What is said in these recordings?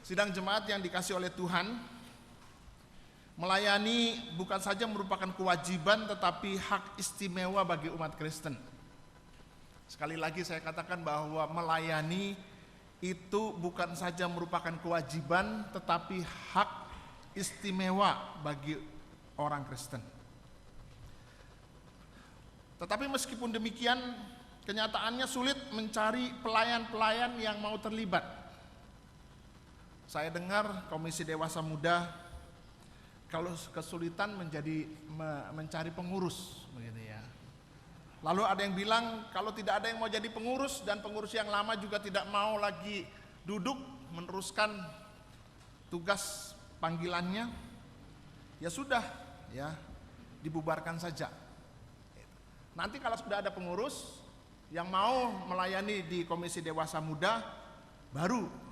Sidang jemaat yang dikasih oleh Tuhan, melayani bukan saja merupakan kewajiban tetapi hak istimewa bagi umat Kristen. Sekali lagi saya katakan bahwa melayani itu bukan saja merupakan kewajiban tetapi hak istimewa bagi orang Kristen. Tetapi meskipun demikian, kenyataannya sulit mencari pelayan-pelayan yang mau terlibat. Saya dengar Komisi Dewasa Muda kalau kesulitan mencari pengurus, begitu ya. Lalu ada yang bilang kalau tidak ada yang mau jadi pengurus dan pengurus yang lama juga tidak mau lagi duduk meneruskan tugas panggilannya, ya sudah, ya dibubarkan saja. Nanti kalau sudah ada pengurus yang mau melayani di Komisi Dewasa Muda, baru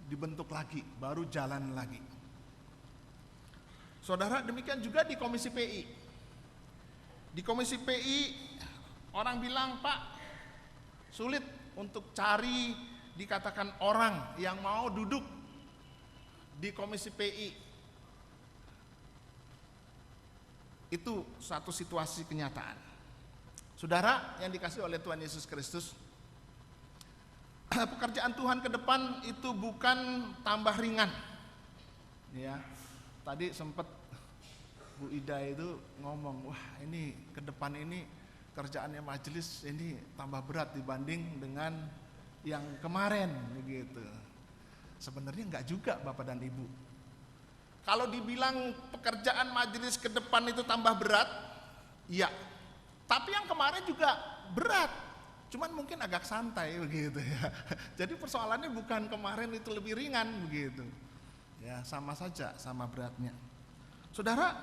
dibentuk lagi, baru jalan lagi. Saudara, demikian juga di Komisi PI. Di Komisi PI orang bilang, Pak, sulit untuk cari dikatakan orang yang mau duduk di Komisi PI. Itu satu situasi kenyataan. Saudara yang dikasih oleh Tuhan Yesus Kristus, pekerjaan Tuhan ke depan itu bukan tambah ringan. Ya, tadi sempat Bu Ida itu ngomong, wah ini ke depan ini kerjaannya majelis ini tambah berat dibanding dengan yang kemarin, begitu. Sebenarnya enggak juga Bapak dan Ibu. Kalau dibilang pekerjaan majelis ke depan itu tambah berat, iya. Tapi yang kemarin juga berat. Cuman mungkin agak santai begitu ya. Jadi persoalannya bukan kemarin itu lebih ringan begitu. Ya, sama saja, sama beratnya. Saudara,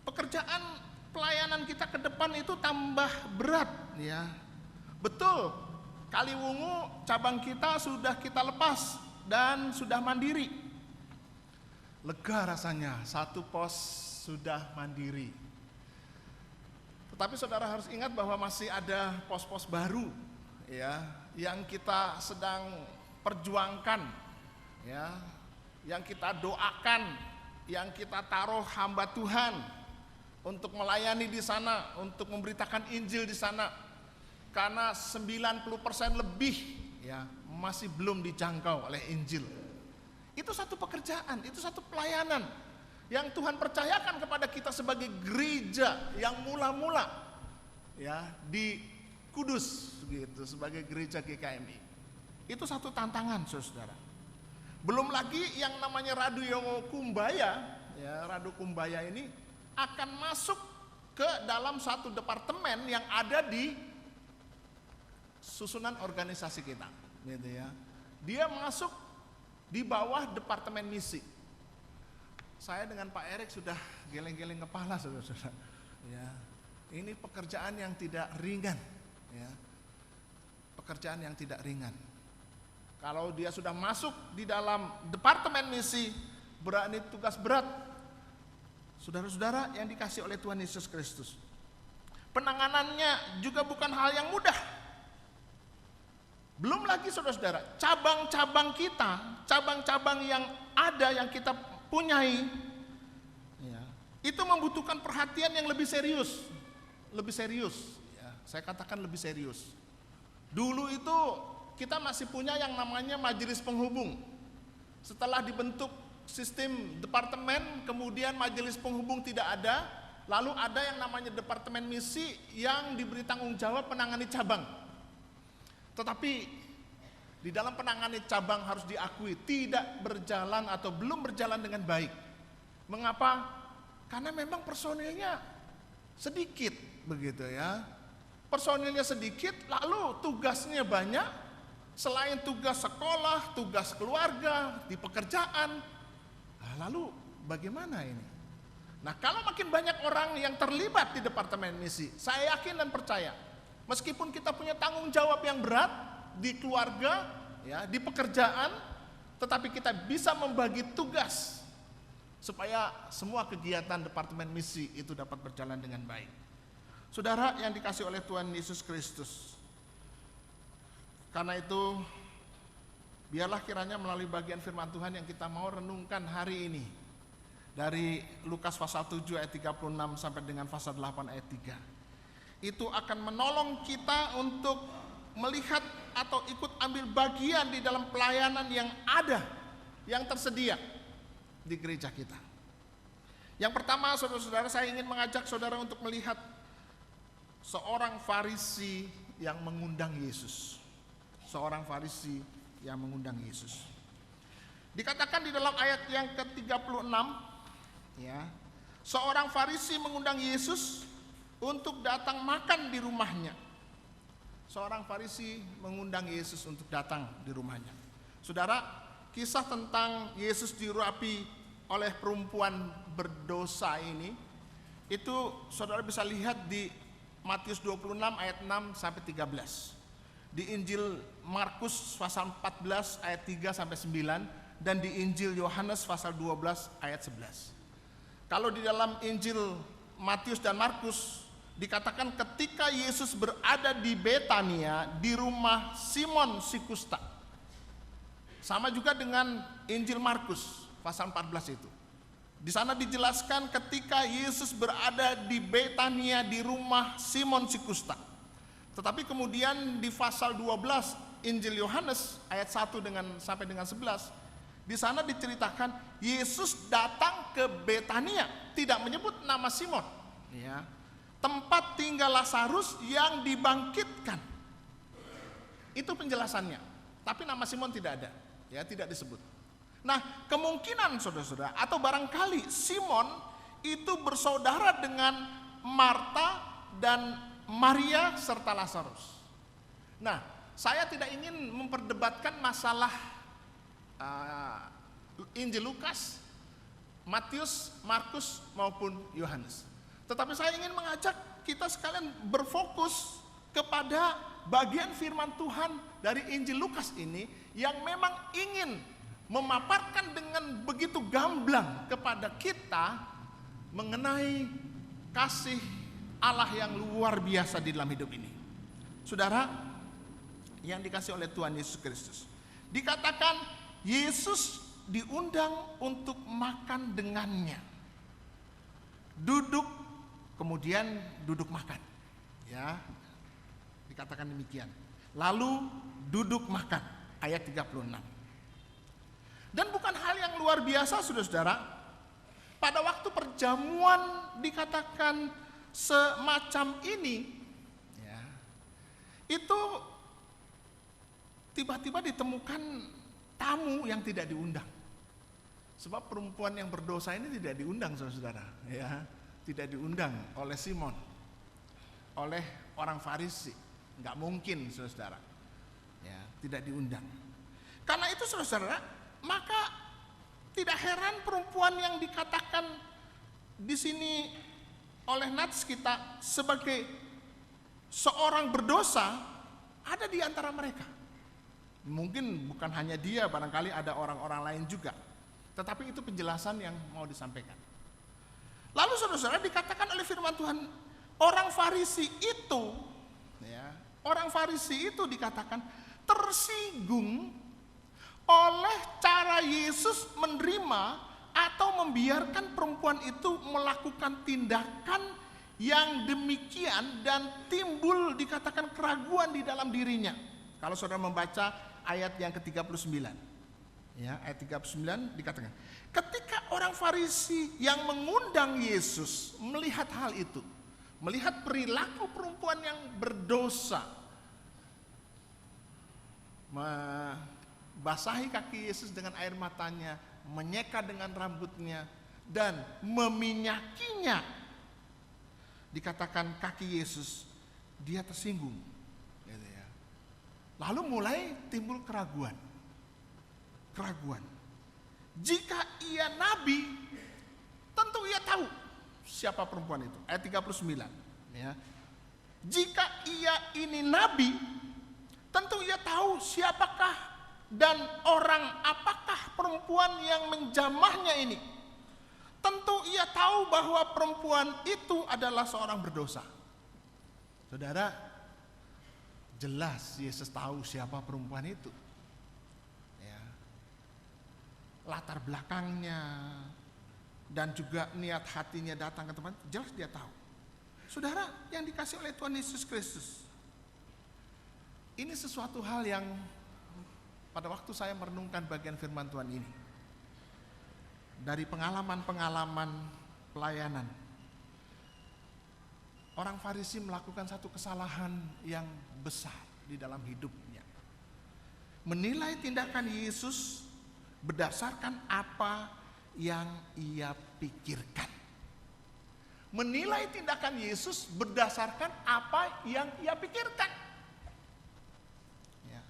pekerjaan pelayanan kita ke depan itu tambah berat ya. Betul. Kaliwungu cabang kita sudah kita lepas dan sudah mandiri. Lega rasanya, satu pos sudah mandiri. Tetapi saudara harus ingat bahwa masih ada pos-pos baru ya yang kita sedang perjuangkan ya, yang kita doakan, yang kita taruh hamba Tuhan untuk melayani di sana, untuk memberitakan Injil di sana. Karena 90% lebih ya masih belum dijangkau oleh Injil. Itu satu pekerjaan, itu satu pelayanan yang Tuhan percayakan kepada kita sebagai gereja yang mula-mula ya di Kudus gitu, sebagai gereja GKMI. Itu satu tantangan Saudara. Belum lagi yang namanya Radu Yongo Kumbaya ya, Radu Kumbaya ini akan masuk ke dalam satu departemen yang ada di susunan organisasi kita gitu ya. Dia masuk di bawah departemen misi. Saya dengan Pak Erik sudah geleng-geleng kepala saudara-saudara. Ya, ini pekerjaan yang tidak ringan. Ya, pekerjaan yang tidak ringan. Kalau dia sudah masuk di dalam departemen misi, berani tugas berat. Saudara-saudara yang dikasih oleh Tuhan Yesus Kristus, penanganannya juga bukan hal yang mudah. Belum lagi saudara-saudara, cabang-cabang kita, cabang-cabang yang ada yang kita punyai ya, itu membutuhkan perhatian yang lebih serius ya, saya katakan lebih serius. Dulu itu kita masih punya yang namanya majelis penghubung. Setelah dibentuk sistem departemen, kemudian majelis penghubung tidak ada, lalu ada yang namanya departemen misi yang diberi tanggung jawab menangani cabang. Tetapi di dalam penanganan cabang harus diakui tidak berjalan atau belum berjalan dengan baik. Mengapa? Karena memang personilnya sedikit begitu ya. Personilnya sedikit, lalu tugasnya banyak. Selain tugas sekolah, tugas keluarga, di pekerjaan. Lalu bagaimana ini? Nah, kalau makin banyak orang yang terlibat di departemen misi, saya yakin dan percaya, meskipun kita punya tanggung jawab yang berat di keluarga, ya, di pekerjaan, tetapi kita bisa membagi tugas supaya semua kegiatan departemen misi itu dapat berjalan dengan baik. Saudara yang dikasih oleh Tuhan Yesus Kristus, karena itu Biarlah kiranya melalui bagian firman Tuhan yang kita mau renungkan hari ini, dari Lukas pasal 7 ayat 36 sampai dengan pasal 8 ayat 3, itu akan menolong kita untuk melihat atau ikut ambil bagian di dalam pelayanan yang ada, yang tersedia di gereja kita. Yang pertama, saudara-saudara, saya ingin mengajak saudara untuk melihat seorang Farisi yang mengundang Yesus. Seorang Farisi yang mengundang Yesus. Dikatakan di dalam ayat yang ke-36, ya, seorang Farisi mengundang Yesus untuk datang makan di rumahnya. Seorang Farisi mengundang Yesus untuk datang di rumahnya. Saudara, kisah tentang Yesus diurapi oleh perempuan berdosa ini, itu saudara bisa lihat di Matius 26 ayat 6 sampai 13. Di Injil Markus pasal 14 ayat 3 sampai 9, dan di Injil Yohanes pasal 12 ayat 11. Kalau di dalam Injil Matius dan Markus dikatakan ketika Yesus berada di Betania, di rumah Simon si kusta. Sama juga dengan Injil Markus pasal 14 itu. Di sana dijelaskan ketika Yesus berada di Betania di rumah Simon si kusta. Tetapi kemudian di pasal 12 Injil Yohanes ayat 1 sampai dengan 11, di sana diceritakan Yesus datang ke Betania, tidak menyebut nama Simon, ya, tempat tinggal Lazarus yang dibangkitkan. Itu penjelasannya. Tapi nama Simon tidak ada, ya, tidak disebut. Nah, kemungkinan saudara-saudara, atau barangkali Simon itu bersaudara dengan Marta dan Maria serta Lazarus. Nah, saya tidak ingin memperdebatkan masalah Injil Lukas, Matius, Markus maupun Yohanes. Tetapi saya ingin mengajak kita sekalian berfokus kepada bagian firman Tuhan dari Injil Lukas ini yang memang ingin memaparkan dengan begitu gamblang kepada kita mengenai kasih Allah yang luar biasa di dalam hidup ini. Saudara yang dikasih oleh Tuhan Yesus Kristus, dikatakan Yesus diundang untuk makan dengannya. Duduk, kemudian duduk makan, ya, dikatakan demikian. Lalu duduk makan, ayat 36. Dan bukan hal yang luar biasa, saudara-saudara, pada waktu perjamuan dikatakan semacam ini, ya, itu tiba-tiba ditemukan tamu yang tidak diundang. Sebab perempuan yang berdosa ini tidak diundang, saudara-saudara, ya, tidak diundang oleh Simon, oleh orang Farisi, nggak mungkin, saudara-saudara, ya, tidak diundang. Karena itu, saudara-saudara, maka tidak heran perempuan yang dikatakan di sini oleh nats kita sebagai seorang berdosa ada di antara mereka. Mungkin bukan hanya dia, barangkali ada orang-orang lain juga. Tetapi itu penjelasan yang mau disampaikan. Lalu saudara-saudara, dikatakan oleh firman Tuhan, orang Farisi itu, ya, orang Farisi itu dikatakan tersinggung oleh cara Yesus menerima atau membiarkan perempuan itu melakukan tindakan yang demikian, dan timbul dikatakan keraguan di dalam dirinya. Kalau saudara membaca ayat yang ke-39, ya, ayat 39 dikatakan, ketika orang Farisi yang mengundang Yesus melihat hal itu, melihat perilaku perempuan yang berdosa, membasahi kaki Yesus dengan air matanya, menyeka dengan rambutnya, dan meminyakinya, dikatakan kaki Yesus, dia tersinggung, gitu ya. Lalu mulai timbul keraguan. Jika ia nabi, tentu ia tahu siapa perempuan itu. Ayat 39, ya. Jika ia ini nabi, tentu ia tahu siapakah dan orang apakah perempuan yang menjamahnya ini. Tentu ia tahu bahwa perempuan itu adalah seorang berdosa. Saudara, jelas Yesus tahu siapa perempuan itu, ya. latar belakangnya, dan juga niat hatinya datang ke tempat, jelas dia tahu. Saudara yang dikasih oleh Tuhan Yesus Kristus, ini sesuatu hal yang pada waktu saya merenungkan bagian firman Tuhan ini, dari pengalaman-pengalaman pelayanan, orang Farisi melakukan satu kesalahan yang besar di dalam hidupnya. Menilai tindakan Yesus berdasarkan apa yang ia pikirkan. Menilai tindakan Yesus berdasarkan apa yang ia pikirkan. Ya.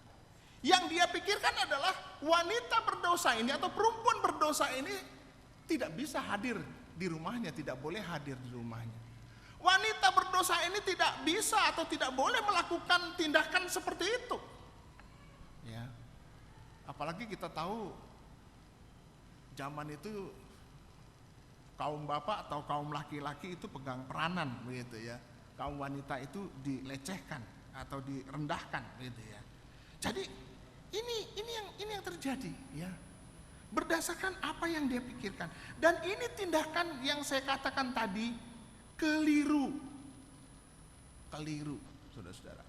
Yang dia pikirkan adalah wanita berdosa ini atau perempuan berdosa ini tidak bisa hadir di rumahnya, tidak boleh hadir di rumahnya. Wanita berdosa ini tidak bisa atau tidak boleh melakukan tindakan seperti itu. Ya. Apalagi kita tahu zaman itu kaum bapak atau kaum laki-laki itu pegang peranan begitu ya. Kaum wanita itu dilecehkan atau direndahkan begitu ya. Jadi ini yang terjadi ya. Berdasarkan apa yang dia pikirkan. Dan ini tindakan yang saya katakan tadi keliru, saudara-saudara.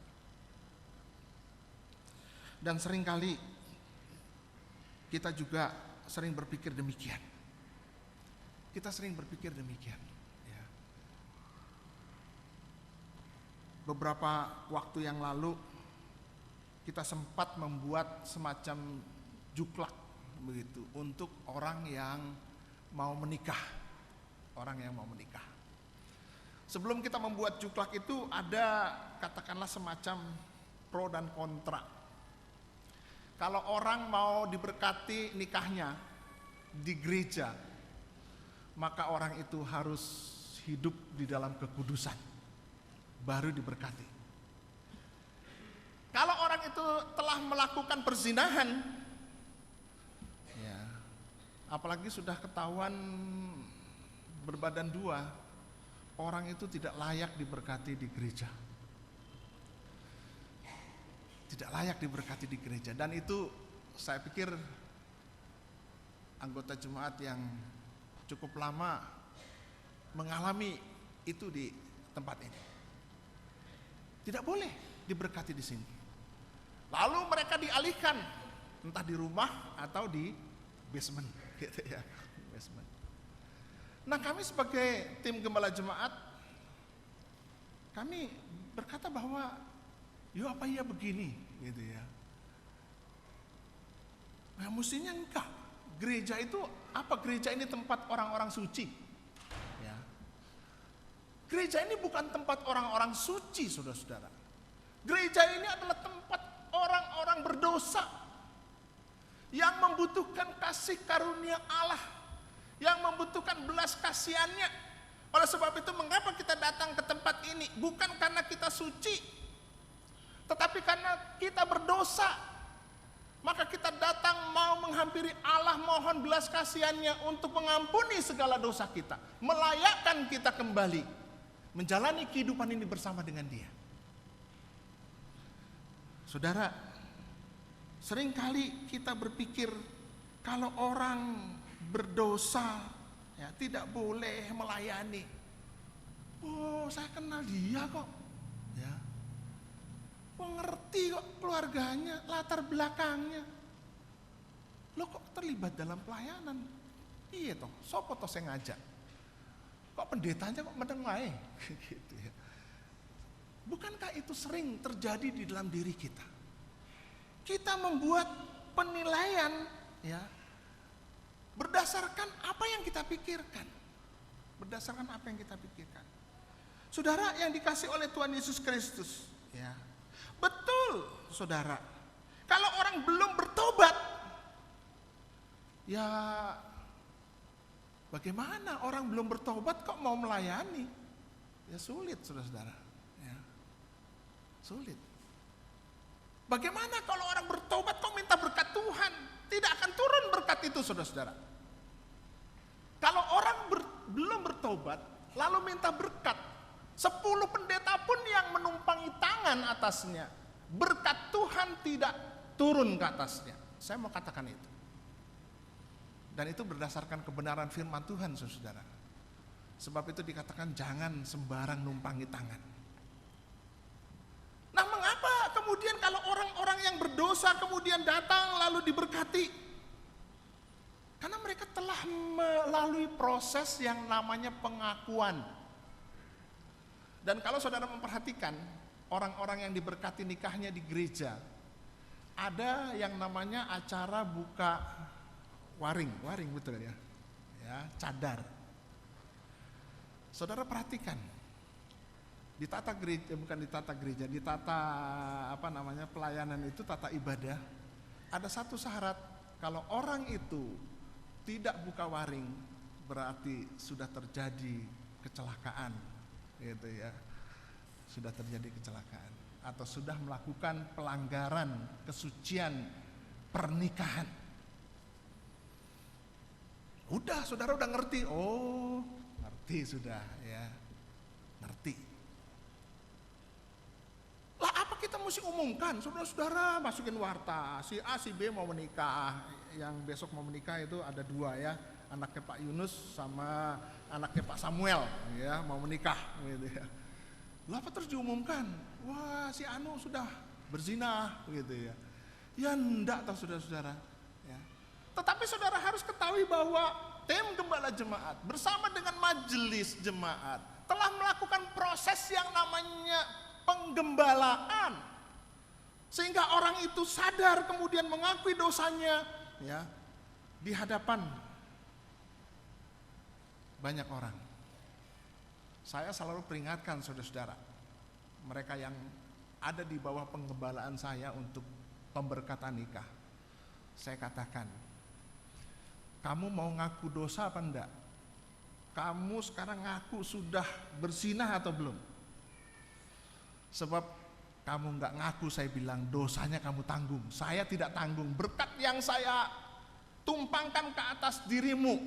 Dan seringkali kita juga sering berpikir demikian. Kita sering berpikir demikian. Ya. Beberapa waktu yang lalu kita sempat membuat semacam juklak begitu untuk orang yang mau menikah, Sebelum kita membuat juklak itu ada katakanlah semacam pro dan kontra. Kalau orang mau diberkati nikahnya di gereja, maka orang itu harus hidup di dalam kekudusan, baru diberkati. Kalau orang itu telah melakukan perzinahan, ya, apalagi sudah ketahuan berbadan dua, orang itu tidak layak diberkati di gereja. Tidak layak diberkati di gereja. Dan itu saya pikir anggota jemaat yang cukup lama mengalami itu di tempat ini. Tidak boleh diberkati di sini. Lalu mereka dialihkan entah di rumah atau di basement gitu ya, basement. Nah, kami sebagai tim gembala jemaat, kami berkata bahwa yuk apa iya begini gitu ya. Nah, mestinya enggak. Gereja itu apa? Gereja ini tempat orang-orang suci. Ya. Gereja ini bukan tempat orang-orang suci, saudara-saudara. Gereja ini adalah tempat orang-orang berdosa yang membutuhkan kasih karunia Allah, yang membutuhkan belas kasihannya. Oleh sebab itu mengapa kita datang ke tempat ini? Bukan karena kita suci, tetapi karena kita berdosa. Maka kita datang mau menghampiri Allah, mohon belas kasihannya untuk mengampuni segala dosa kita, melayakkan kita kembali menjalani kehidupan ini bersama dengan Dia. Saudara, seringkali kita berpikir kalau orang berdosa ya tidak boleh melayani. Oh, saya kenal dia kok. Ya. Mengerti kok keluarganya, latar belakangnya. Lo kok terlibat dalam pelayanan? Iya toh, sopo toh saya ngajak. Kok pendetanya kok medeng wae? Gitu ya. Bukankah itu sering terjadi di dalam diri kita? Kita membuat penilaian ya berdasarkan apa yang kita pikirkan. Berdasarkan apa yang kita pikirkan. Saudara yang dikasih oleh Tuhan Yesus Kristus, ya. Betul, saudara. Kalau orang belum bertobat, ya bagaimana orang belum bertobat kok mau melayani? Ya sulit, saudara-saudara. Ya. Sulit. Bagaimana kalau orang bertobat kok minta berkat Tuhan? Tidak akan turun berkat itu, saudara-saudara. Kalau orang belum bertobat, lalu minta berkat, 10 pendeta pun yang menumpangi tangan atasnya, berkat Tuhan tidak turun ke atasnya. Saya mau katakan itu. Dan itu berdasarkan kebenaran firman Tuhan, saudara. Sebab itu dikatakan jangan sembarang numpangi tangan. Nah, mengapa kemudian kalau orang-orang yang berdosa kemudian datang lalu diberkati? Karena mereka telah melalui proses yang namanya pengakuan. Dan kalau saudara memperhatikan, orang-orang yang diberkati nikahnya di gereja, ada yang namanya acara buka waring betul ya, cadar. Saudara perhatikan, di tata gereja, bukan di tata gereja, di tata pelayanan itu, tata ibadah, ada satu syarat, kalau orang itu tidak buka waring, berarti sudah terjadi kecelakaan, gitu ya, sudah terjadi kecelakaan, atau sudah melakukan pelanggaran kesucian pernikahan. Udah, saudara udah ngerti, ngerti sudah ya, ngerti. Lah apa kita mesti umumkan, saudara-saudara, masukin warta, si A si B mau menikah, yang besok mau menikah itu ada 2 ya, anaknya Pak Yunus sama anaknya Pak Samuel ya, mau menikah gitu ya. Lah apa terus diumumkan, wah si Anu sudah berzina gitu ya. Ya enggak toh saudara-saudara ya. Tetapi saudara harus ketahui bahwa tim gembala jemaat bersama dengan majelis jemaat telah melakukan proses yang namanya penggembalaan, sehingga orang itu sadar kemudian mengakui dosanya ya di hadapan banyak orang. Saya selalu peringatkan saudara-saudara, mereka yang ada di bawah penggembalaan saya untuk pemberkatan nikah, saya katakan, kamu mau ngaku dosa apa enggak? Kamu sekarang ngaku sudah berzinah atau belum? Sebab kamu enggak ngaku, saya bilang dosanya kamu tanggung. Saya tidak tanggung. Berkat yang saya tumpangkan ke atas dirimu,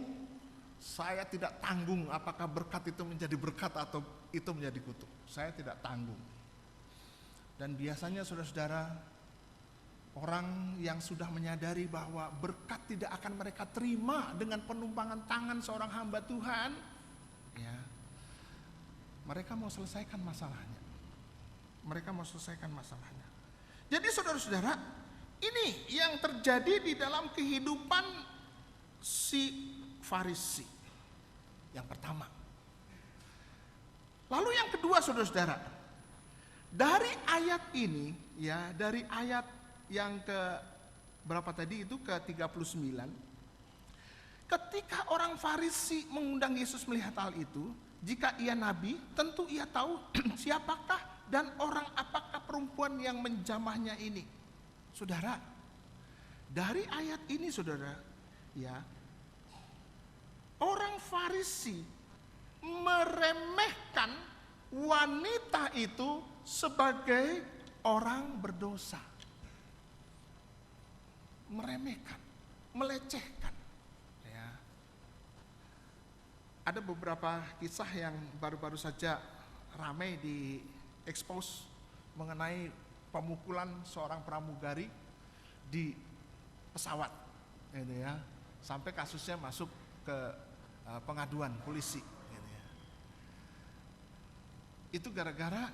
saya tidak tanggung apakah berkat itu menjadi berkat atau itu menjadi kutuk. Saya tidak tanggung. Dan biasanya saudara-saudara, orang yang sudah menyadari bahwa berkat tidak akan mereka terima dengan penumpangan tangan seorang hamba Tuhan, ya, mereka mau selesaikan masalahnya. Mereka mau selesaikan masalahnya. Jadi saudara-saudara, ini yang terjadi di dalam kehidupan si Farisi. Yang pertama. Lalu yang kedua saudara-saudara, dari ayat ini ya, dari ayat yang ke berapa tadi itu, ke 39, ketika orang Farisi mengundang Yesus melihat hal itu, jika ia nabi, tentu ia tahu siapakah dan orang apakah perempuan yang menjamahnya ini. Saudara, dari ayat ini saudara, ya, orang Farisi meremehkan wanita itu sebagai orang berdosa. Meremehkan, melecehkan. Ya. Ada beberapa kisah yang baru-baru saja ramai di expose mengenai pemukulan seorang pramugari di pesawat, gitu ya. Sampai kasusnya masuk ke pengaduan polisi, gitu ya. Itu gara-gara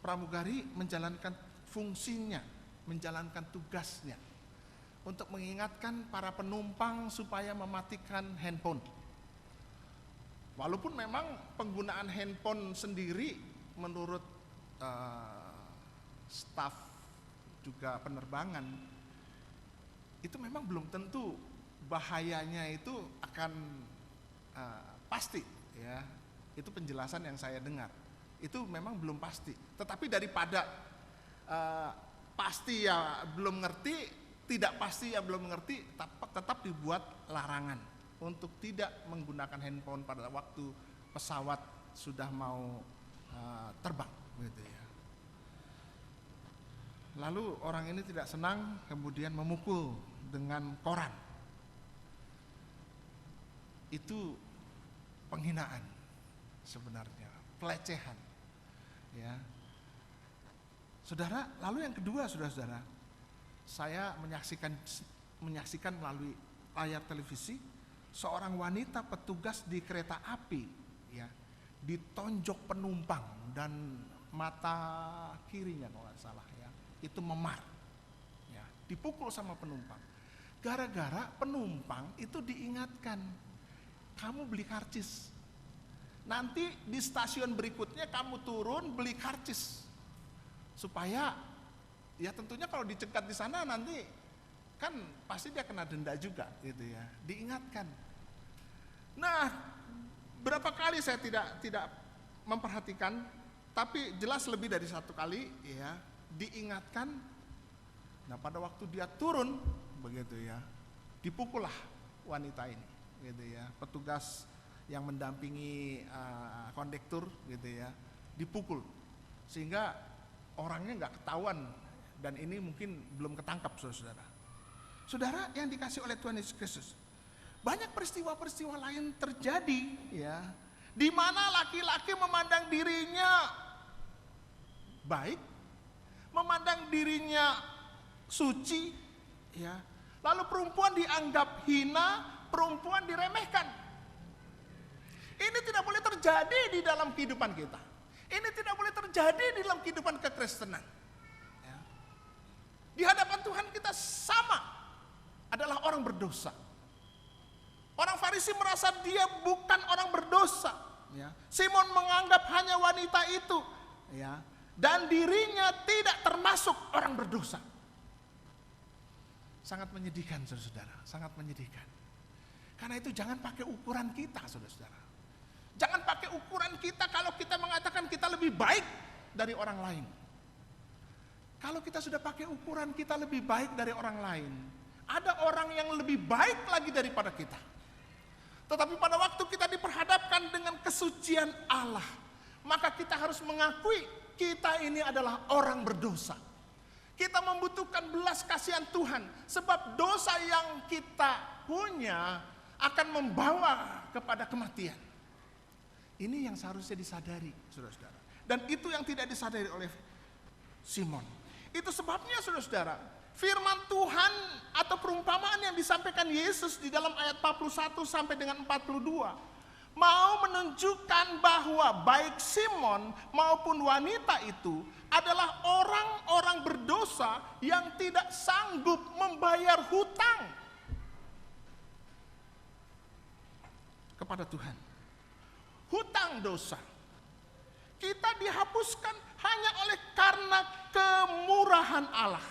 pramugari menjalankan fungsinya, menjalankan tugasnya untuk mengingatkan para penumpang supaya mematikan handphone. Walaupun memang penggunaan handphone sendiri menurut staf juga penerbangan itu memang belum tentu bahayanya itu akan pasti ya. Itu penjelasan yang saya dengar. Itu memang belum pasti. Tetapi daripada pasti ya belum ngerti, tidak pasti ya belum mengerti, tetap dibuat larangan untuk tidak menggunakan handphone pada waktu pesawat sudah mau terbang, gitu ya. Lalu orang ini tidak senang, kemudian memukul dengan koran. Itu penghinaan sebenarnya, pelecehan, ya. Saudara, lalu yang kedua saudara-saudara, saya menyaksikan melalui layar televisi seorang wanita petugas di kereta api, ya, ditonjok penumpang dan mata kirinya kalau nggak salah, ya, itu memar, ya, dipukul sama penumpang. Gara-gara penumpang itu diingatkan, kamu beli karcis, nanti di stasiun berikutnya kamu turun beli karcis, supaya ya tentunya kalau dicegat di sana nanti kan pasti dia kena denda juga, gitu ya, diingatkan. Nah, berapa kali saya tidak memperhatikan, tapi jelas lebih dari satu kali, ya, diingatkan. Nah, pada waktu dia turun, begitu ya, dipukullah wanita ini, gitu ya, petugas yang mendampingi kondektur, gitu ya, dipukul sehingga orangnya nggak ketahuan, dan ini mungkin belum ketangkap, saudara. Saudara yang dikasih oleh Tuhan Yesus Kristus, banyak peristiwa-peristiwa lain terjadi, ya, di mana laki-laki memandang dirinya baik, memandang dirinya suci, ya, lalu perempuan dianggap hina, perempuan diremehkan. Ini tidak boleh terjadi di dalam kehidupan kita. Ini tidak boleh terjadi di dalam kehidupan kekristenan. Ya. Di hadapan Tuhan kita sama adalah orang berdosa. Orang Farisi merasa dia bukan orang berdosa. Ya. Simon menganggap hanya wanita itu, ya, dan dirinya tidak termasuk orang berdosa. Sangat menyedihkan, saudara-saudara, sangat menyedihkan. Karena itu jangan pakai ukuran kita, saudara-saudara. Jangan pakai ukuran kita kalau kita mengatakan kita lebih baik dari orang lain. Kalau kita sudah pakai ukuran kita lebih baik dari orang lain, ada orang yang lebih baik lagi daripada kita. Tetapi pada waktu kita diperhadapkan dengan kesucian Allah, maka kita harus mengakui kita ini adalah orang berdosa. Kita membutuhkan belas kasihan Tuhan, sebab dosa yang kita punya akan membawa kepada kematian. Ini yang seharusnya disadari, saudara-saudara. Dan itu yang tidak disadari oleh Simon. Itu sebabnya, saudara-saudara, firman Tuhan atau perumpamaan yang disampaikan Yesus di dalam ayat 41 sampai dengan 42 mau menunjukkan bahwa baik Simon maupun wanita itu adalah orang-orang berdosa yang tidak sanggup membayar hutang kepada Tuhan. Hutang dosa kita dihapuskan hanya oleh karena kemurahan Allah.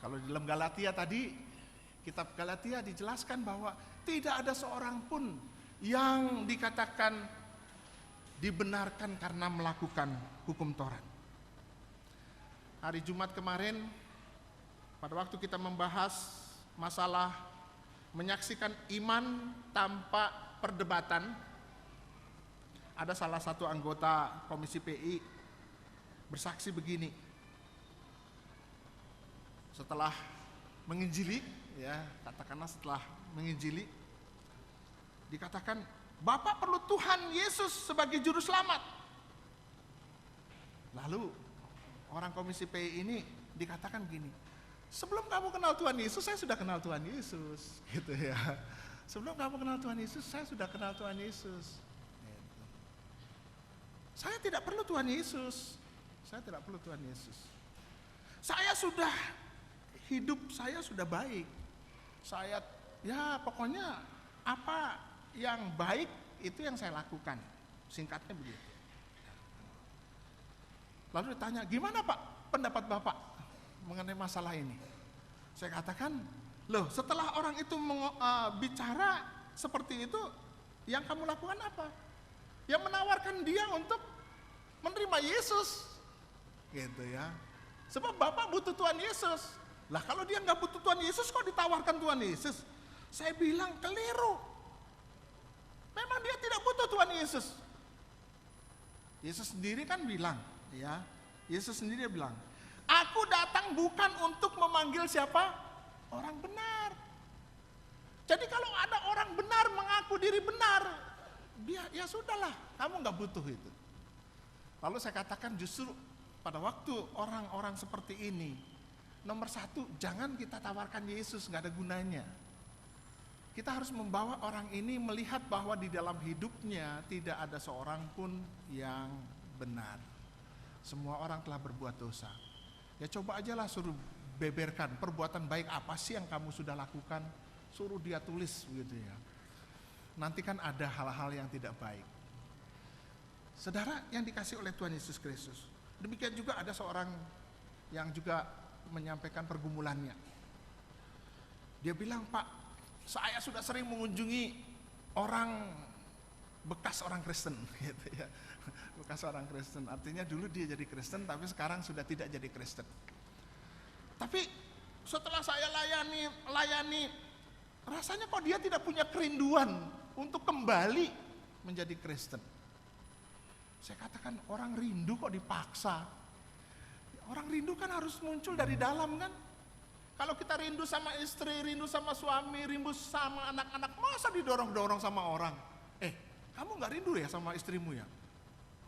Kalau di dalam Galatia tadi, kitab Galatia dijelaskan bahwa tidak ada seorang pun yang dikatakan dibenarkan karena melakukan hukum Taurat. Hari Jumat kemarin, pada waktu kita membahas masalah menyaksikan iman tanpa perdebatan, ada salah satu anggota Komisi PI bersaksi begini. Setelah menginjili, ya, katakanlah setelah menginjili, dikatakan, Bapak perlu Tuhan Yesus sebagai juru selamat. Lalu orang Komisi PI ini dikatakan gini, sebelum kamu kenal Tuhan Yesus, saya sudah kenal Tuhan Yesus, gitu ya. Sebelum kamu kenal Tuhan Yesus, saya sudah kenal Tuhan Yesus. Gitu. Saya tidak perlu Tuhan Yesus. Saya tidak perlu Tuhan Yesus. Saya sudah hidup, saya sudah baik. Saya, ya pokoknya apa yang baik itu yang saya lakukan. Singkatnya begitu. Lalu ditanya, gimana Pak pendapat Bapak mengenai masalah ini? Saya katakan, loh, setelah orang itu bicara seperti itu, yang kamu lakukan apa? Yang menawarkan dia untuk menerima Yesus, gitu ya. Sebab Bapak butuh Tuhan Yesus. Lah kalau dia nggak butuh Tuhan Yesus, kok ditawarkan Tuhan Yesus? Saya bilang keliru. Memang dia tidak butuh Tuhan Yesus. Yesus sendiri kan bilang, ya, Yesus sendiri bilang, aku datang bukan untuk memanggil siapa? Orang benar. Jadi kalau ada orang benar mengaku diri benar, ya sudahlah, kamu nggak butuh itu. Lalu saya katakan justru pada waktu orang-orang seperti ini nomor satu, jangan kita tawarkan Yesus, nggak ada gunanya. Kita harus membawa orang ini melihat bahwa di dalam hidupnya tidak ada seorang pun yang benar. Semua orang telah berbuat dosa. Ya coba aja lah suruh beberkan perbuatan baik apa sih yang kamu sudah lakukan. Suruh dia tulis begitu ya. Nanti kan ada hal-hal yang tidak baik. Saudara yang dikasih oleh Tuhan Yesus Kristus. Demikian juga ada seorang yang juga menyampaikan pergumulannya. Dia bilang, Pak, saya sudah sering mengunjungi orang bekas orang Kristen, gitu ya. Bekas orang Kristen, artinya dulu dia jadi Kristen, tapi sekarang sudah tidak jadi Kristen. Tapi setelah saya layani, rasanya kok dia tidak punya kerinduan untuk kembali menjadi Kristen. Saya katakan, orang rindu kok dipaksa. Orang rindu kan harus muncul dari dalam kan. Kalau kita rindu sama istri, rindu sama suami, rindu sama anak-anak, masa didorong-dorong sama orang? Kamu gak rindu ya sama istrimu ya?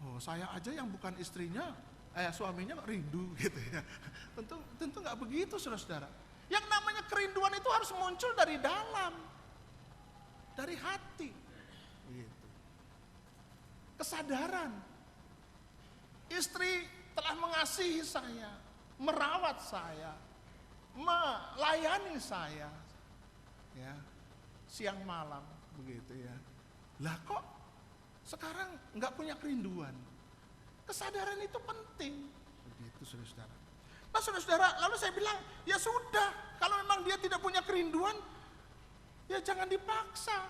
Oh, saya aja yang bukan istrinya, suaminya rindu gitu ya. Tentu gak begitu, saudara-saudara. Yang namanya kerinduan itu harus muncul dari dalam, dari hati. Gitu. Kesadaran. Istri telah mengasihi saya, merawat saya, melayani saya, ya, siang malam begitu ya. Lah kok sekarang nggak punya kerinduan? Kesadaran itu penting, begitu saudara-saudara. Nah saudara-saudara, lalu saya bilang, ya sudah, kalau memang dia tidak punya kerinduan, ya jangan dipaksa.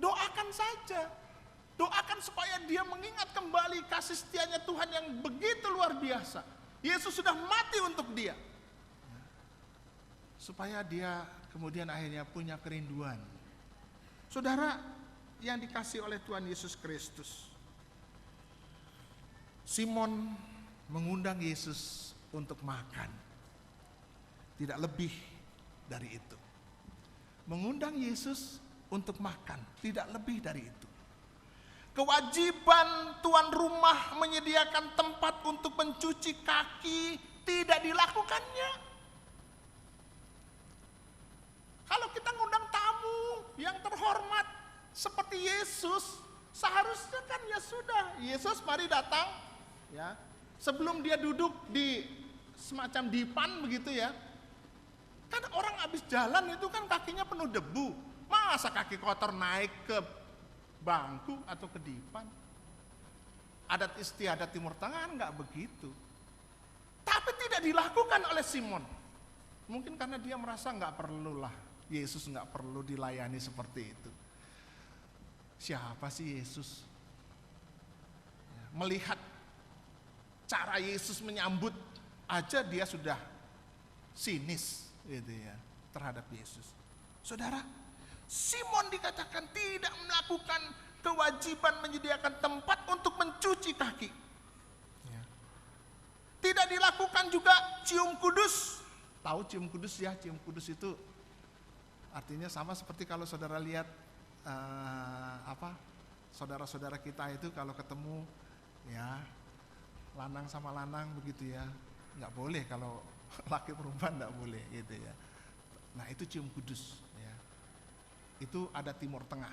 Doakan saja. Doakan supaya dia mengingat kembali kasih setianya Tuhan yang begitu luar biasa. Yesus sudah mati untuk dia. Supaya dia kemudian akhirnya punya kerinduan. Saudara yang dikasih oleh Tuhan Yesus Kristus. Simon mengundang Yesus untuk makan. Tidak lebih dari itu. Mengundang Yesus untuk makan, tidak lebih dari itu. Kewajiban tuan rumah menyediakan tempat untuk mencuci kaki tidak dilakukannya. Kalau kita ngundang tamu yang terhormat seperti Yesus, seharusnya kan ya sudah, Yesus mari datang ya. Sebelum dia duduk di semacam dipan begitu ya. Kan orang habis jalan itu kan kakinya penuh debu. Masa kaki kotor naik ke bangku atau ke dipan? Adat istiadat Timur Tengah enggak begitu. Tapi tidak dilakukan oleh Simon. Mungkin karena dia merasa enggak perlulah, Yesus enggak perlu dilayani seperti itu. Siapa sih Yesus? Melihat cara Yesus menyambut aja dia sudah sinis gitu ya terhadap Yesus. Saudara, Simon dikatakan tidak melakukan kewajiban menyediakan tempat untuk mencuci kaki. Ya. Tidak dilakukan juga cium kudus. Tahu cium kudus ya? Cium kudus itu artinya sama seperti kalau saudara lihat saudara-saudara kita itu kalau ketemu ya lanang sama lanang begitu ya, nggak boleh kalau laki perempuan nggak boleh gitu ya. Nah itu cium kudus. Itu adat Timur Tengah.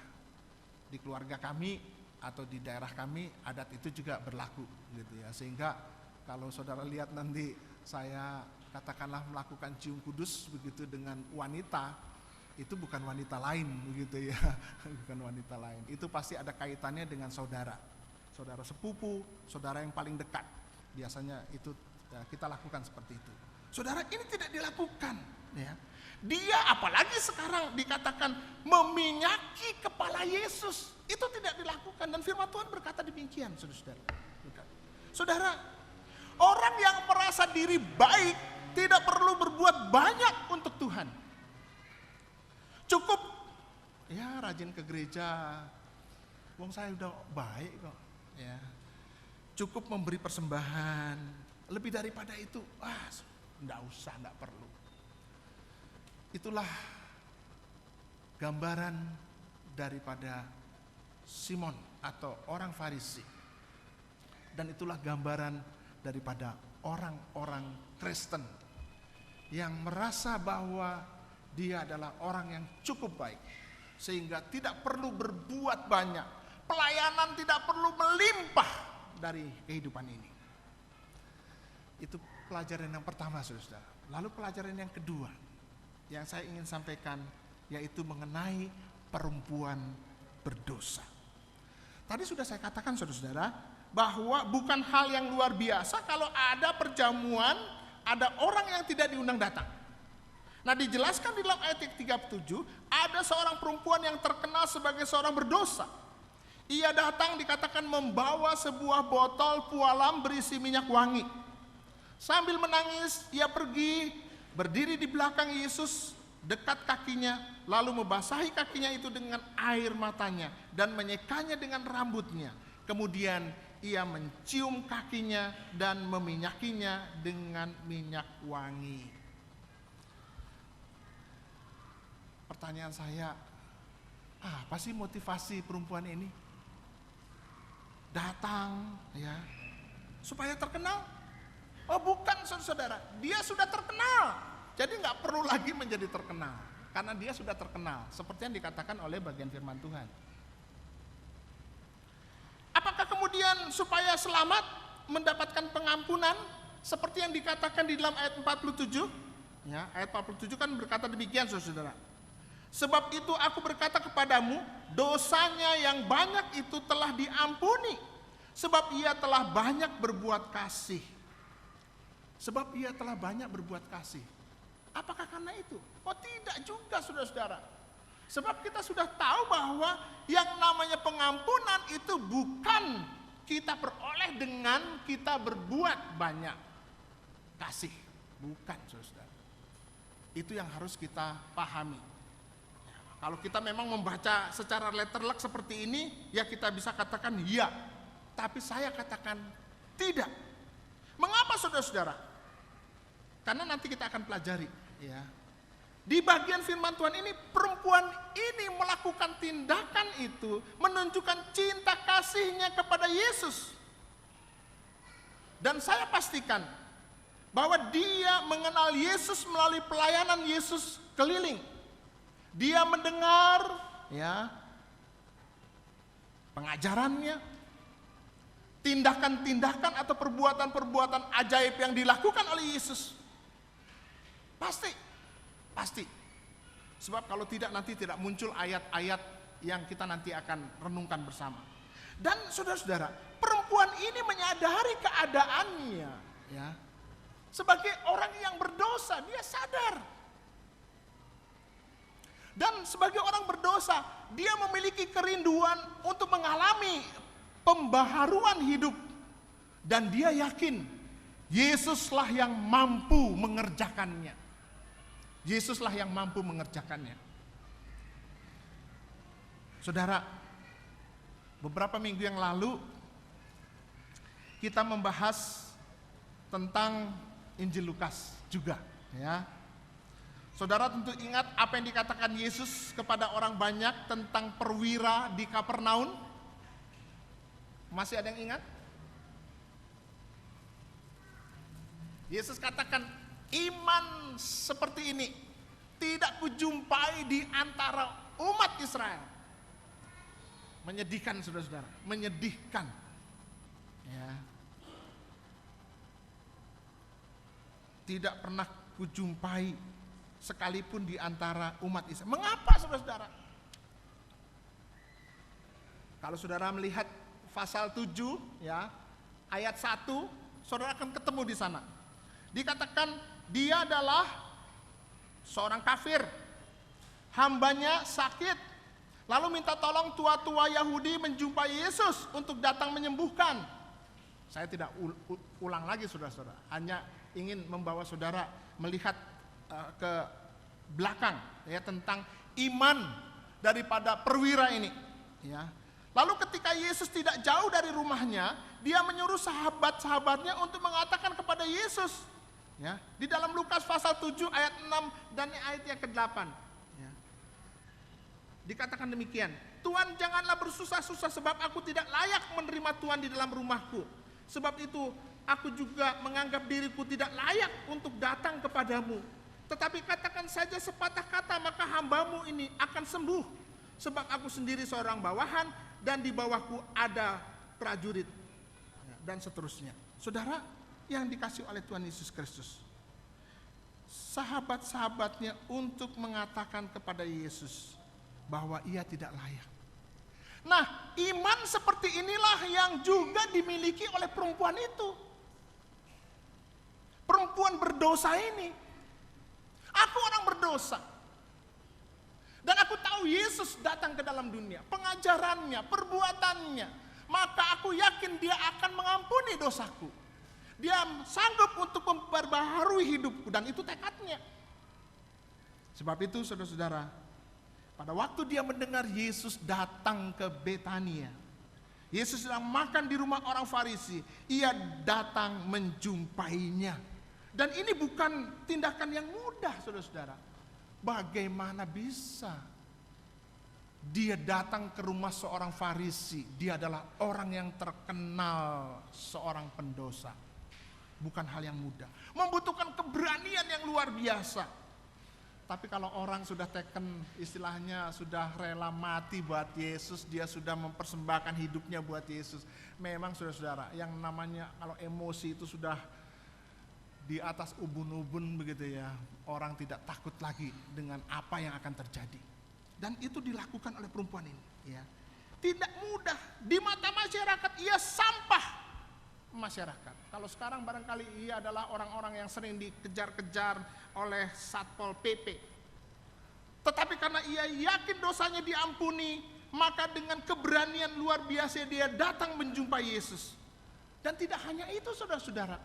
Di keluarga kami atau di daerah kami adat itu juga berlaku gitu ya. Sehingga kalau saudara lihat nanti saya katakanlah melakukan cium kudus begitu dengan wanita, itu bukan wanita lain begitu ya. Bukan wanita lain. Itu pasti ada kaitannya dengan saudara. Saudara sepupu, saudara yang paling dekat. Biasanya itu ya, kita lakukan seperti itu. Saudara, ini tidak dilakukan ya. Dia apalagi sekarang dikatakan meminyaki kepala Yesus. Itu tidak dilakukan dan firman Tuhan berkata demikian, saudara. Saudara, orang yang merasa diri baik tidak perlu berbuat banyak untuk Tuhan. Cukup ya rajin ke gereja. Wong saya udah baik kok ya. Cukup memberi persembahan. Lebih daripada itu, enggak usah, enggak perlu. Itulah gambaran daripada Simon atau orang Farisi. Dan itulah gambaran daripada orang-orang Kristen yang merasa bahwa dia adalah orang yang cukup baik, sehingga tidak perlu berbuat banyak, pelayanan tidak perlu melimpah dari kehidupan ini. Itu pelajaran yang pertama, saudara. Lalu pelajaran yang kedua yang saya ingin sampaikan, yaitu mengenai perempuan berdosa. Tadi sudah saya katakan, saudara, bahwa bukan hal yang luar biasa kalau ada perjamuan, ada orang yang tidak diundang datang. Nah, dijelaskan di dalam ayat 37, ada seorang perempuan yang terkenal sebagai seorang berdosa. Ia datang, dikatakan, membawa sebuah botol pualam berisi minyak wangi. Sambil menangis, ia pergi, berdiri di belakang Yesus, dekat kakinya, lalu membasahi kakinya itu dengan air matanya dan menyekanya dengan rambutnya. Kemudian ia mencium kakinya dan meminyakinya dengan minyak wangi. Pertanyaan saya, apa sih motivasi perempuan ini? Datang, ya, supaya terkenal? Oh bukan, saudara, dia sudah terkenal, jadi nggak perlu lagi menjadi terkenal, karena dia sudah terkenal, seperti yang dikatakan oleh bagian firman Tuhan. Apakah kemudian supaya selamat, mendapatkan pengampunan, seperti yang dikatakan di dalam ayat 47? Ya, ayat 47 kan berkata demikian, saudara. Sebab itu aku berkata kepadamu, dosanya yang banyak itu telah diampuni, sebab ia telah banyak berbuat kasih. Sebab ia telah banyak berbuat kasih. Apakah karena itu? Oh tidak juga, saudara-saudara. Sebab kita sudah tahu bahwa yang namanya pengampunan itu bukan kita peroleh dengan kita berbuat banyak kasih. Bukan, saudara. Itu yang harus kita pahami. Kalau kita memang membaca secara letterlek seperti ini, ya kita bisa katakan iya. Tapi saya katakan tidak. Mengapa, saudara-saudara? Karena nanti kita akan pelajari, ya. Di bagian firman Tuhan ini, perempuan ini melakukan tindakan itu menunjukkan cinta kasihnya kepada Yesus. Dan saya pastikan bahwa dia mengenal Yesus melalui pelayanan Yesus keliling. Dia mendengar, ya, pengajarannya, tindakan-tindakan atau perbuatan-perbuatan ajaib yang dilakukan oleh Yesus. Pasti. Sebab kalau tidak, nanti tidak muncul ayat-ayat yang kita nanti akan renungkan bersama. Dan saudara-saudara, perempuan ini menyadari keadaannya, ya. Sebagai orang yang berdosa, dia sadar. Dan sebagai orang berdosa, dia memiliki kerinduan untuk mengalami pembaharuan hidup. Dan dia yakin, Yesuslah yang mampu mengerjakannya. Yesuslah yang mampu mengerjakannya. Saudara, beberapa minggu yang lalu kita membahas tentang Injil Lukas juga, ya. Saudara tentu ingat apa yang dikatakan Yesus kepada orang banyak tentang perwira di Kapernaum? Masih ada yang ingat? Yesus katakan, iman seperti ini tidak kujumpai di antara umat Israel. Menyedihkan, saudara-saudara, menyedihkan. Ya. Tidak pernah kujumpai sekalipun di antara umat Israel. Mengapa, saudara-saudara? Kalau saudara melihat pasal 7, ya, ayat 1, saudara akan ketemu di sana. Dikatakan dia adalah seorang kafir, hambanya sakit, lalu minta tolong tua-tua Yahudi menjumpai Yesus untuk datang menyembuhkan. Saya tidak ulang lagi, saudara-saudara, hanya ingin membawa saudara melihat ke belakang, ya, tentang iman daripada perwira ini, ya. Lalu ketika Yesus tidak jauh dari rumahnya, dia menyuruh sahabat-sahabatnya untuk mengatakan kepada Yesus, ya, di dalam Lukas pasal 7 ayat 6 dan ayat yang ke-8, ya, dikatakan demikian, Tuhan janganlah bersusah-susah sebab aku tidak layak menerima Tuhan di dalam rumahku. Sebab itu aku juga menganggap diriku tidak layak untuk datang kepadamu. Tetapi katakan saja sepatah kata, maka hambamu ini akan sembuh. Sebab aku sendiri seorang bawahan, dan di bawahku ada prajurit. Dan seterusnya. Saudara yang dikasih oleh Tuhan Yesus Kristus, sahabat-sahabatnya untuk mengatakan kepada Yesus bahwa ia tidak layak. Nah, iman seperti inilah yang juga dimiliki oleh perempuan itu. Perempuan berdosa ini. Aku orang berdosa. Dan aku tahu Yesus datang ke dalam dunia. Pengajarannya, perbuatannya. Maka aku yakin dia akan mengampuni dosaku. Dia sanggup untuk memperbaharui hidupku. Dan itu tekadnya. Sebab itu saudara-saudara, pada waktu dia mendengar Yesus datang ke Betania, Yesus sedang makan di rumah orang Farisi, ia datang menjumpainya. Dan ini bukan tindakan yang mudah, saudara-saudara. Bagaimana bisa dia datang ke rumah seorang Farisi? Dia adalah orang yang terkenal, seorang pendosa. Bukan hal yang mudah, membutuhkan keberanian yang luar biasa. Tapi kalau orang sudah taken, istilahnya sudah rela mati buat Yesus, dia sudah mempersembahkan hidupnya buat Yesus. Memang saudara-saudara, yang namanya kalau emosi itu sudah di atas ubun-ubun begitu ya, orang tidak takut lagi dengan apa yang akan terjadi. Dan itu dilakukan oleh perempuan ini, ya. Tidak mudah, di mata masyarakat ia sampah masyarakat. Kalau sekarang barangkali ia adalah orang-orang yang sering dikejar-kejar oleh Satpol PP. Tetapi karena ia yakin dosanya diampuni, maka dengan keberanian luar biasa dia datang menjumpai Yesus. Dan tidak hanya itu saudara-saudara.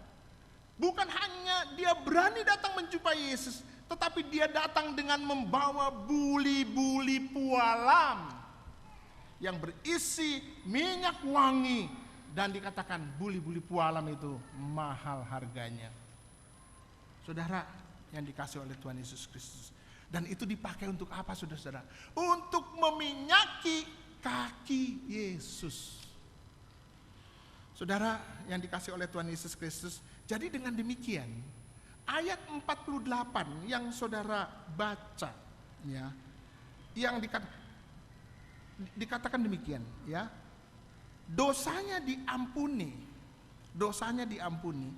Bukan hanya dia berani datang menjumpai Yesus, tetapi dia datang dengan membawa buli-buli pualam yang berisi minyak wangi. Dan dikatakan buli-buli pualam itu mahal harganya. Saudara yang dikasih oleh Tuhan Yesus Kristus. Dan itu dipakai untuk apa saudara-saudara? Untuk meminyaki kaki Yesus. Saudara yang dikasih oleh Tuhan Yesus Kristus. Jadi dengan demikian ayat 48 yang saudara baca, ya, yang dikatakan demikian, ya. Dosanya diampuni. Dosanya diampuni.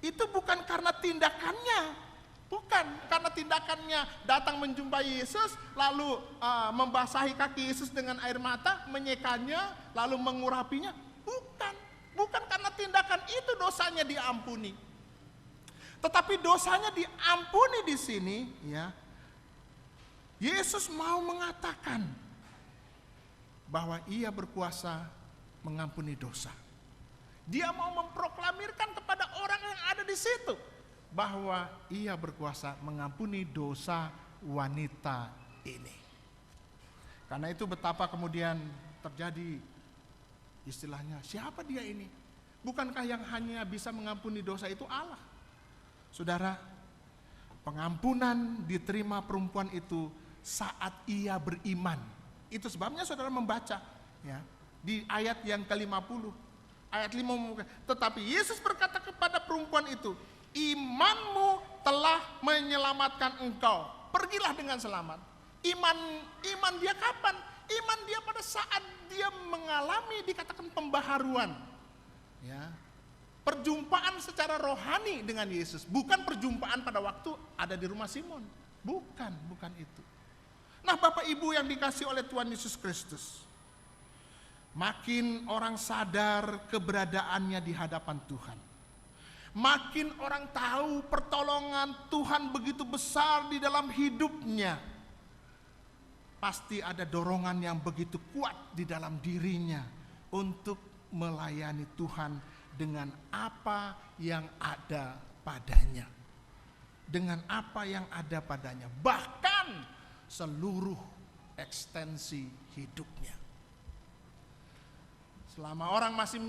Itu bukan karena tindakannya. Bukan karena tindakannya datang menjumpai Yesus, lalu membasahi kaki Yesus dengan air mata, menyekanya, lalu mengurapinya. Bukan. Bukan karena tindakan itu dosanya diampuni. Tetapi dosanya diampuni di sini, ya. Yesus mau mengatakan bahwa ia berkuasa mengampuni dosa. Dia mau memproklamirkan kepada orang yang ada di situ bahwa ia berkuasa mengampuni dosa wanita ini. Karena itu betapa kemudian terjadi istilahnya, siapa dia ini? Bukankah yang hanya bisa mengampuni dosa itu Allah? Saudara, pengampunan diterima perempuan itu saat ia beriman. Itu sebabnya saudara membaca, ya, di ayat yang ke-50, ayat 50, tetapi Yesus berkata kepada perempuan itu, imanmu telah menyelamatkan engkau, pergilah dengan selamat. Iman dia kapan? Iman dia pada saat dia mengalami dikatakan pembaharuan, ya, perjumpaan secara rohani dengan Yesus, bukan perjumpaan pada waktu ada di rumah Simon, bukan itu. Nah Bapak Ibu yang dikasih oleh Tuhan Yesus Kristus, makin orang sadar keberadaannya di hadapan Tuhan. Makin orang tahu pertolongan Tuhan begitu besar di dalam hidupnya. Pasti ada dorongan yang begitu kuat di dalam dirinya untuk melayani Tuhan dengan apa yang ada padanya. Dengan apa yang ada padanya. Bahkan seluruh ekstensi hidupnya. Selama orang masih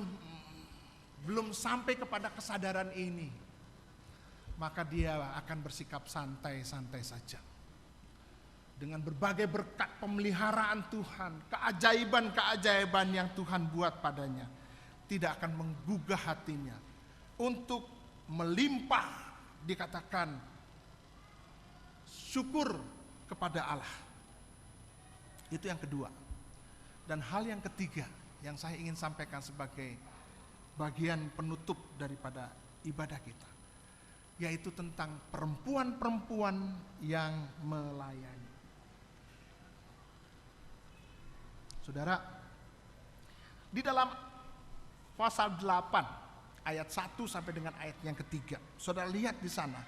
belum sampai kepada kesadaran ini, maka dia akan bersikap santai-santai saja. Dengan berbagai berkat pemeliharaan Tuhan, keajaiban-keajaiban yang Tuhan buat padanya, tidak akan menggugah hatinya. untuk melimpah, dikatakan syukur kepada Allah. Itu yang kedua. Dan hal yang ketiga yang saya ingin sampaikan sebagai bagian penutup daripada ibadah kita, yaitu tentang perempuan-perempuan yang melayani. Saudara, di dalam pasal 8 ayat 1 sampai dengan ayat yang ketiga, saudara lihat di sana,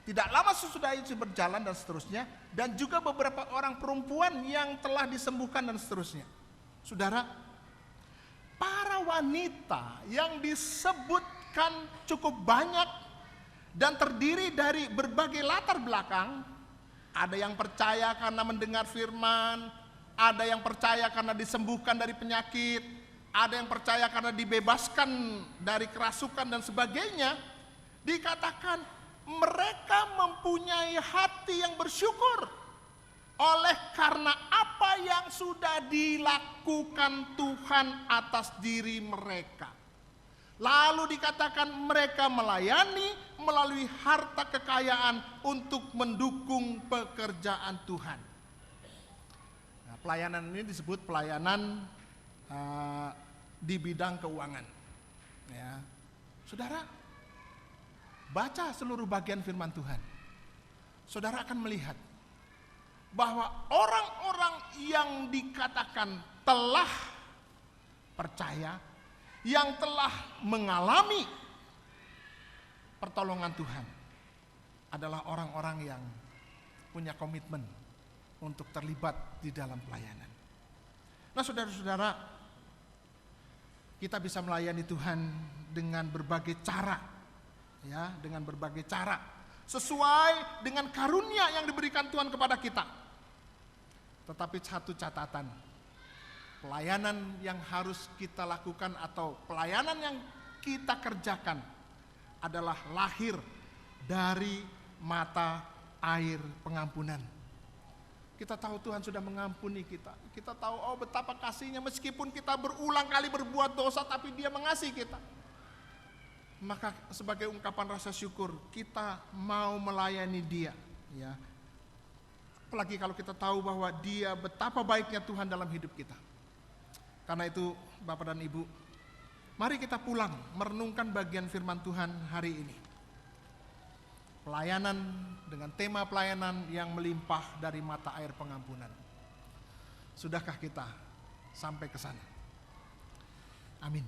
tidak lama sesudah itu berjalan dan seterusnya, dan juga beberapa orang perempuan yang telah disembuhkan dan seterusnya. Saudara, para wanita yang disebutkan cukup banyak dan terdiri dari berbagai latar belakang. Ada yang percaya karena mendengar firman, ada yang percaya karena disembuhkan dari penyakit, ada yang percaya karena dibebaskan dari kerasukan dan sebagainya. Dikatakan mereka mempunyai hati yang bersyukur oleh karena apa yang sudah dilakukan Tuhan atas diri mereka. Lalu dikatakan mereka melayani melalui harta kekayaan untuk mendukung pekerjaan Tuhan. Nah, pelayanan ini disebut pelayanan di bidang keuangan. Ya. Saudara, baca seluruh bagian firman Tuhan. Saudara akan melihat bahwa orang-orang yang dikatakan telah percaya, yang telah mengalami pertolongan Tuhan, adalah orang-orang yang punya komitmen untuk terlibat di dalam pelayanan. Nah, saudara-saudara, kita bisa melayani Tuhan dengan berbagai cara, ya, dengan berbagai cara, sesuai dengan karunia yang diberikan Tuhan kepada kita. Tetapi satu catatan, pelayanan yang harus kita lakukan atau pelayanan yang kita kerjakan adalah lahir dari mata air pengampunan. Kita tahu Tuhan sudah mengampuni kita. Kita tahu betapa kasihnya, meskipun kita berulang kali berbuat dosa, tapi Dia mengasihi kita. Maka sebagai ungkapan rasa syukur, kita mau melayani Dia, ya. Apalagi kalau kita tahu bahwa Dia, betapa baiknya Tuhan dalam hidup kita. Karena itu Bapak dan Ibu, mari kita pulang merenungkan bagian firman Tuhan hari ini. Pelayanan dengan tema pelayanan yang melimpah dari mata air pengampunan. Sudahkah kita sampai ke sana? Amin.